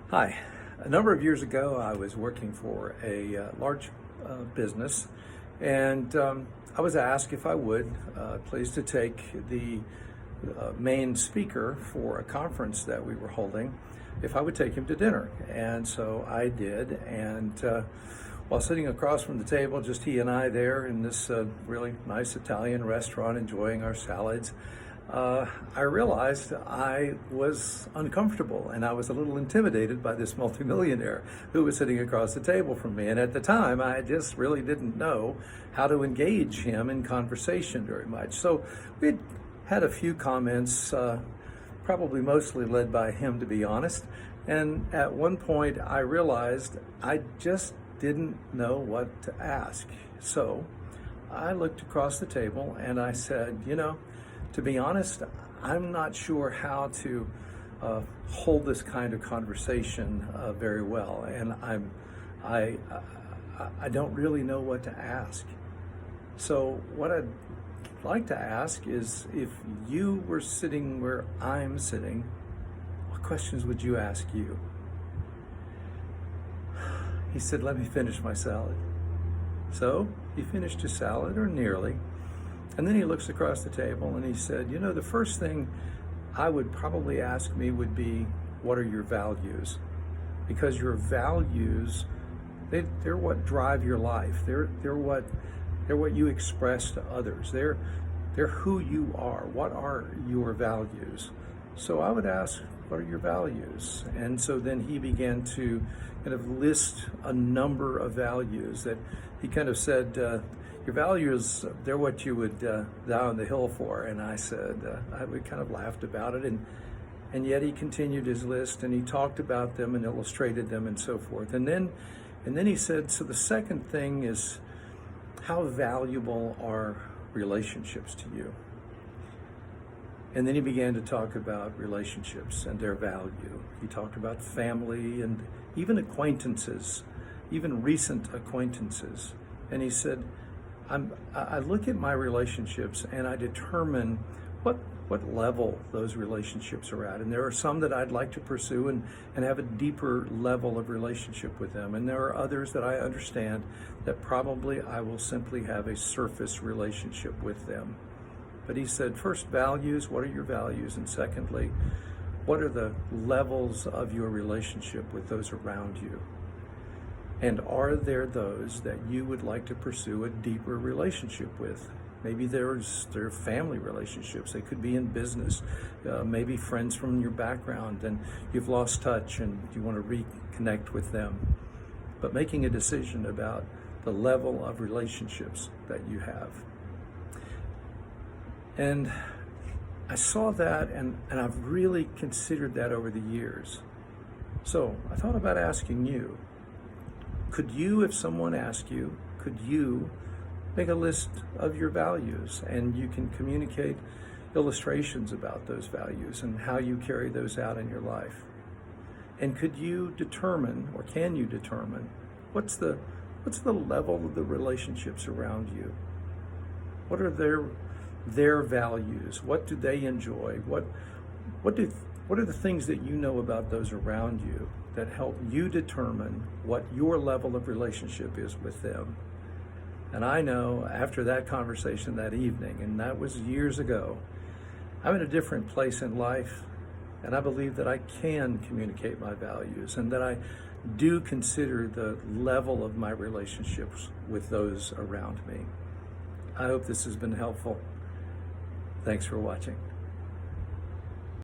Hi. A number of years ago, I was working for a large business, and I was asked if I would please to take the main speaker for a conference that we were holding, if I would take him to dinner. And so I did, and while sitting across from the table, just he and I there in this really nice Italian restaurant enjoying our salads, I realized I was uncomfortable and I was a little intimidated by this multimillionaire who was sitting across the table from me. And at the time, I just really didn't know how to engage him in conversation very much. So we had a few comments, probably mostly led by him, to be honest. And at one point, I realized I just didn't know what to ask. So I looked across the table and I said, to be honest, I'm not sure how to hold this kind of conversation very well, and I don't really know what to ask. So what I'd like to ask is, if you were sitting where I'm sitting, what questions would you ask you? He said, "Let me finish my salad." So he finished his salad, or nearly. And then he looks across the table and he said, the first thing I would probably ask me would be, what are your values? Because your values, they're what drive your life. They're what you express to others. They're who you are. What are your values? So I would ask, what are your values? And so then he began to kind of list a number of values that he kind of said, your values, they're what you would die on the hill for. And I said, we kind of laughed about it. And yet he continued his list and he talked about them and illustrated them and so forth. And then he said, so the second thing is, how valuable are relationships to you? And then he began to talk about relationships and their value. He talked about family and even acquaintances, even recent acquaintances. And he said, I look at my relationships and I determine what level those relationships are at. And there are some that I'd like to pursue and have a deeper level of relationship with them. And there are others that I understand that probably I will simply have a surface relationship with them. But he said, first, values, what are your values? And secondly, what are the levels of your relationship with those around you? And are there those that you would like to pursue a deeper relationship with? Maybe they're family relationships. They could be in business, maybe friends from your background, and you've lost touch and you want to reconnect with them. But making a decision about the level of relationships that you have. And I saw that, and I've really considered that over the years. So I thought about asking you, could you, if someone asked you, could you make a list of your values, and you can communicate illustrations about those values and how you carry those out in your life? And could you determine, or can you determine, what's the level of the relationships around you? What are their values? What do they enjoy? What are the things that you know about those around you that help you determine what your level of relationship is with them? And I know after that conversation that evening, and that was years ago, I'm in a different place in life, and I believe that I can communicate my values and that I do consider the level of my relationships with those around me. I hope this has been helpful. Thanks for watching.